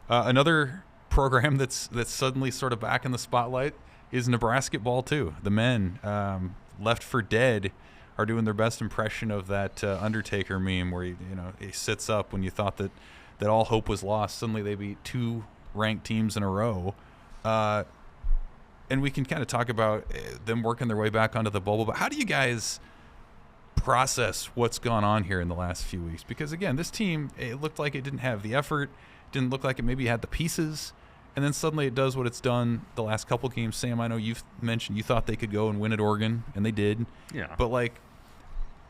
Another program that's suddenly sort of back in the spotlight is Nebraska ball too. The men, left for dead, are doing their best impression of that Undertaker meme where he sits up when you thought that all hope was lost. Suddenly they beat 2 ranked teams in a row. And we can kind of talk about them working their way back onto the bubble. But how do you guys process what's gone on here in the last few weeks? Because, again, this team, it looked like it didn't have the effort, didn't look like it maybe had the pieces, and then suddenly it does what it's done the last couple games. Sam, I know you've mentioned you thought they could go and win at Oregon, and they did. Yeah. But,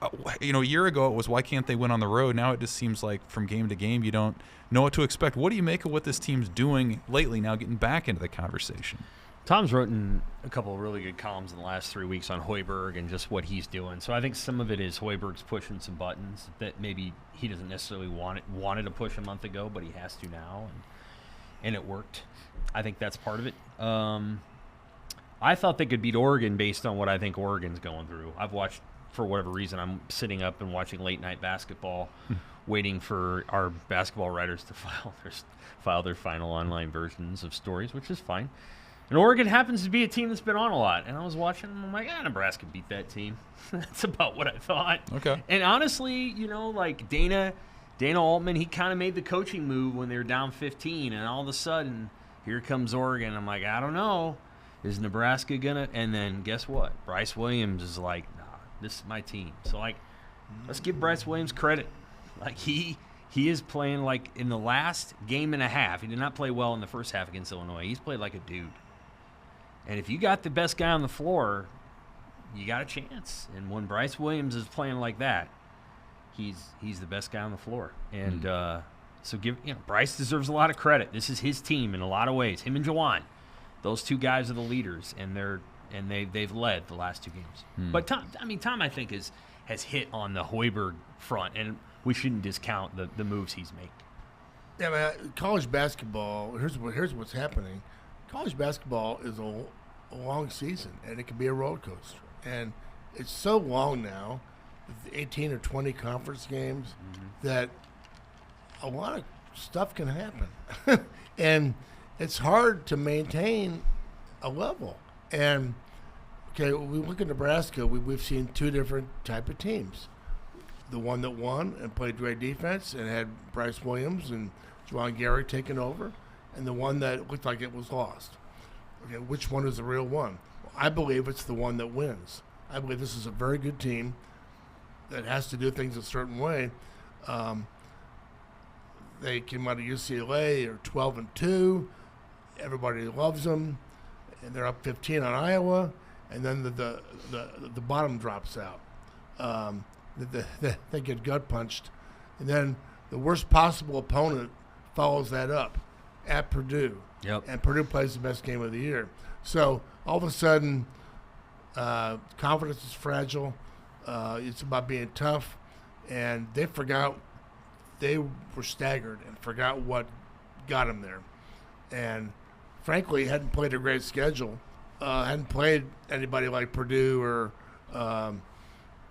a year ago it was, why can't they win on the road? Now it just seems like from game to game you don't know what to expect. What do you make of what this team's doing lately now, getting back into the conversation? Tom's written a couple of really good columns in the last 3 weeks on Hoiberg and just what he's doing. So I think some of it is Hoiberg's pushing some buttons that maybe he doesn't necessarily wanted to push a month ago, but he has to now, and it worked. I think that's part of it. I thought they could beat Oregon based on what I think Oregon's going through. I've watched, for whatever reason, I'm sitting up and watching late night basketball, waiting for our basketball writers to file their final online versions of stories, which is fine. And Oregon happens to be a team that's been on a lot. And I was watching them, I'm like, Nebraska beat that team. That's about what I thought. Okay. And honestly, Dana Altman, he kind of made the coaching move when they were down 15. And all of a sudden, here comes Oregon. I'm like, I don't know. Is Nebraska going to? And then guess what? Bryce Williams is like, nah, this is my team. So, let's give Bryce Williams credit. He is playing in the last game and a half. He did not play well in the first half against Illinois. He's played like a dude. And if you got the best guy on the floor, you got a chance. And when Bryce Williams is playing like that, he's the best guy on the floor. And so Bryce deserves a lot of credit. This is his team in a lot of ways. Him and Jawan, those two guys are the leaders, and they've led the last 2 games. But Tom, I think has hit on the Hoiberg front, and we shouldn't discount the moves he's making. Yeah, man, college basketball. Here's what's happening. College basketball is a long season, and it can be a roller coaster. And it's so long now, with 18 or 20 conference games, that a lot of stuff can happen. And it's hard to maintain a level. And, okay, we look at Nebraska, we've seen 2 different type of teams. The one that won and played great defense and had Bryce Williams and Juwan Gary taking over, and the one that looked like it was lost. Okay, which one is the real one? Well, I believe it's the one that wins. I believe this is a very good team that has to do things a certain way. They came out of UCLA, they're 12-2. Everybody loves them, and they're up 15 on Iowa, and then the bottom drops out. They get gut punched, and then the worst possible opponent follows that up at Purdue. Yep. And Purdue plays the best game of the year. So all of a sudden, confidence is fragile. It's about being tough, and they forgot they were staggered and forgot what got them there. And frankly, hadn't played a great schedule. Hadn't played anybody like Purdue or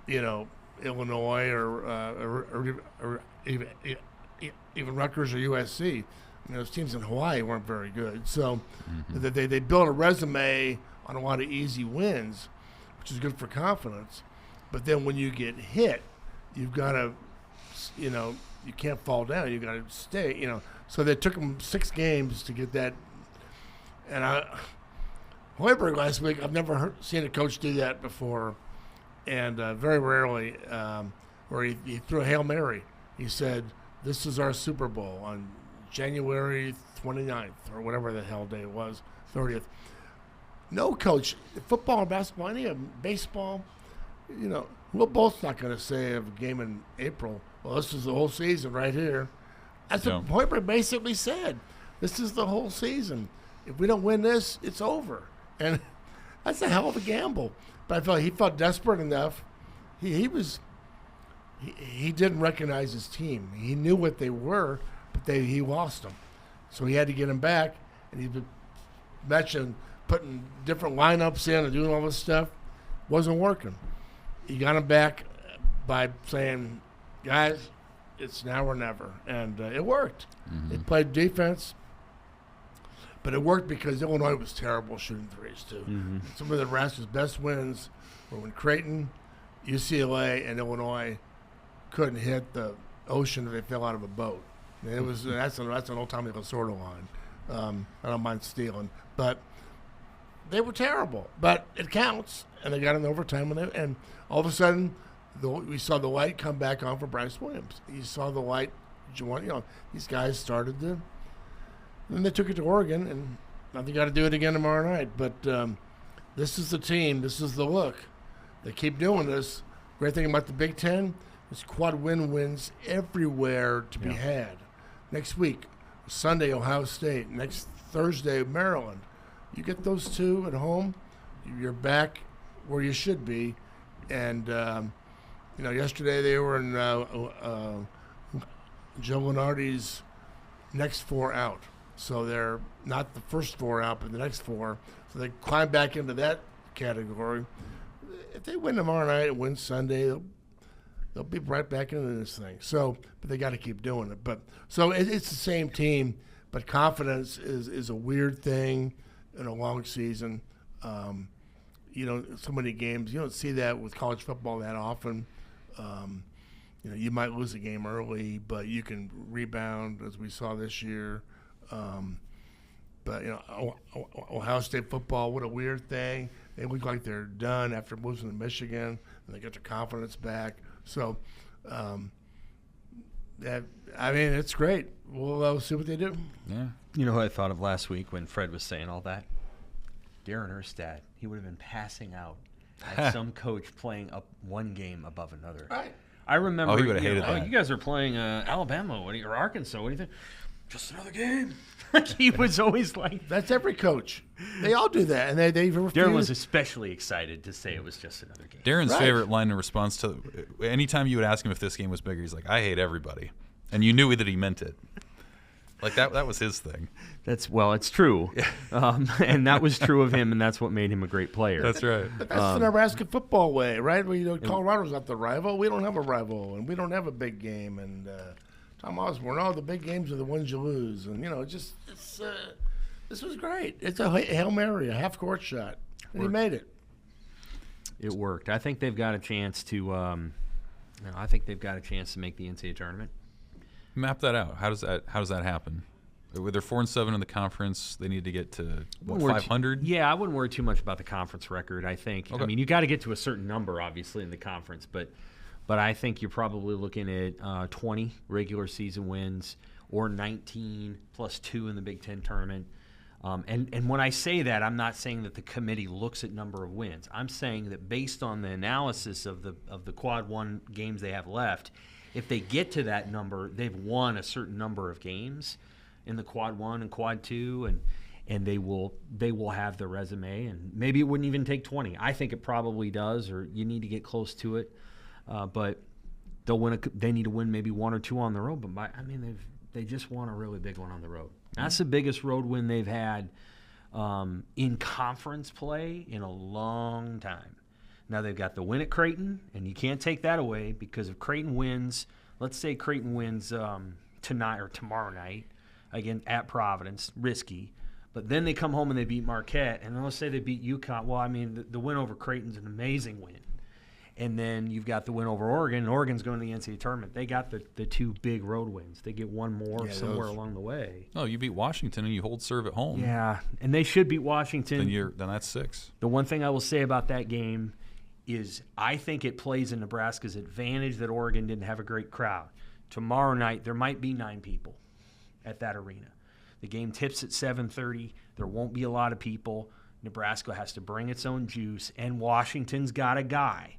Illinois or even Rutgers or USC. Those teams in Hawaii weren't very good. So they built a resume on a lot of easy wins, which is good for confidence. But then when you get hit, you've got to, you can't fall down. You've got to stay, So they took them 6 games to get that. And Hoiberg last week, I've never seen a coach do that before. And very rarely, where he threw a Hail Mary. He said, this is our Super Bowl on January 29th or whatever the hell day it was, 30th. No coach, football and basketball, any of them, baseball, we're both not going to say of a game in April, well, this is the whole season right here. That's what Hoiberg basically said. This is the whole season. If we don't win this, it's over. And that's a hell of a gamble. But I felt he felt desperate enough. He didn't recognize his team. He knew what they were, but he lost them. So he had to get them back. And he mentioned putting different lineups in and doing all this stuff. Wasn't working. He got them back by saying, guys, it's now or never. And it worked. They played defense, But it worked because Illinois was terrible shooting threes, too. Mm-hmm. Some of Nebraska's best wins were when Creighton, UCLA, and Illinois couldn't hit the ocean if they fell out of a boat. And it was that's an old-timey Lasorda line. I don't mind stealing. But they were terrible. But it counts. And they got in overtime. And all of a sudden, we saw the light come back on for Bryce Williams. You saw the light. These guys started to. And they took it to Oregon, and now they got to do it again tomorrow night. But this is the team. This is the look. They keep doing this. Great thing about the Big Ten is quad wins everywhere to be had. Next week, Sunday, Ohio State. Next Thursday, Maryland. You get those two at home, you're back where you should be. And, yesterday they were in Joe Lunardi's next 4 out. So they're not the first 4 out, but the next 4. So they climb back into that category. If they win tomorrow night and win Sunday, they'll be right back into this thing. So, but they got to keep doing it. But so it's the same team, but confidence is a weird thing in a long season. So many games, you don't see that with college football that often. You might lose a game early, but you can rebound, as we saw this year. But Ohio State football, what a weird thing. They look like they're done after losing to Michigan, and they get their confidence back. So, it's great. We'll see what they do. Yeah. You know who I thought of last week when Fred was saying all that? Darren Erstad. He would have been passing out at some coach playing up one game above another. Right. I remember. Oh, he would have hated that. You guys are playing Alabama or Arkansas. What do you think? Just another game. Like he was always like. That's every coach. They all do that, and they refuse. Darren was especially excited to say it was just another game. Darren's favorite line in response to anytime you would ask him if this game was bigger, he's like, "I hate everybody," and you knew that he meant it. Like that was his thing. It's true. And that was true of him, and that's what made him a great player. That's right. But that's the Nebraska football way, right? Colorado's not the rival. We don't have a rival, and we don't have a big game. And Tom Osborne, the big games are the ones you lose. And, this was great. It's a Hail Mary, a half-court shot. And he made it. It worked. I think they've got a chance to make the NCAA tournament. Map that out. How does that happen? They're 4-7 in the conference. They need to get to 500. Yeah, I wouldn't worry too much about the conference record. I think. Okay. I mean, you got to get to a certain number, obviously, in the conference, but I think you're probably looking at 20 regular season wins or 19 plus 2 in the Big Ten tournament. And when I say that, I'm not saying that the committee looks at number of wins. I'm saying that based on the analysis of the quad one games they have left. If they get to that number, they've won a certain number of games in the quad one and quad two, and they will have the resume, and maybe it wouldn't even take 20. I think it probably does, or you need to get close to it. But they'll win. They need to win maybe 1 or 2 on the road. But they just won a really big one on the road. That's the biggest road win they've had in conference play in a long time. Now they've got the win at Creighton, and you can't take that away because if Creighton wins, let's say Creighton wins tonight or tomorrow night, again at Providence, risky. But then they come home and they beat Marquette, and let's say they beat UConn. Well, I mean, the win over Creighton's an amazing win. And then you've got the win over Oregon, and Oregon's going to the NCAA tournament. They got the 2 big road wins. They get one more somewhere along the way. Oh, you beat Washington and you hold serve at home. Yeah, and they should beat Washington. Then that's 6. The one thing I will say about that game is I think it plays in Nebraska's advantage that Oregon didn't have a great crowd. Tomorrow night, there might be 9 people at that arena. The game tips at 7:30. There won't be a lot of people. Nebraska has to bring its own juice, and Washington's got a guy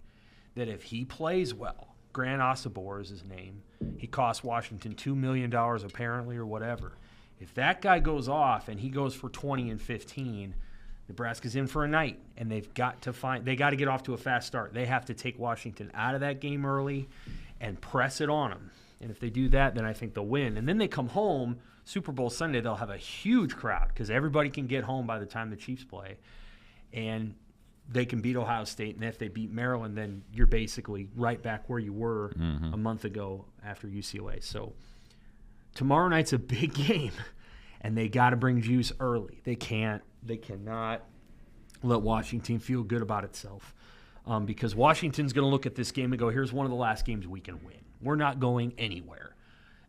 that if he plays well, Grant Osobor is his name, he cost Washington $2 million apparently or whatever. If that guy goes off and he goes for 20 and 15, Nebraska's in for a night, and they got to get off to a fast start. They have to take Washington out of that game early and press it on them. And if they do that, then I think they'll win. And then they come home, Super Bowl Sunday, they'll have a huge crowd because everybody can get home by the time the Chiefs play. And they can beat Ohio State, and if they beat Maryland, then you're basically right back where you were a month ago after UCLA. So tomorrow night's a big game. And they got to bring juice early. They cannot let Washington feel good about itself. Because Washington's going to look at this game and go, here's one of the last games we can win. We're not going anywhere.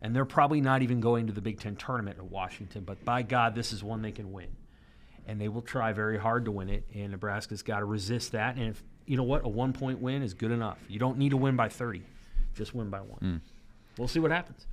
And they're probably not even going to the Big Ten tournament in Washington, but by God, this is one they can win. And they will try very hard to win it, and Nebraska's got to resist that. And if you know what, a 1-point win is good enough. You don't need to win by 30. Just win by 1. We'll see what happens.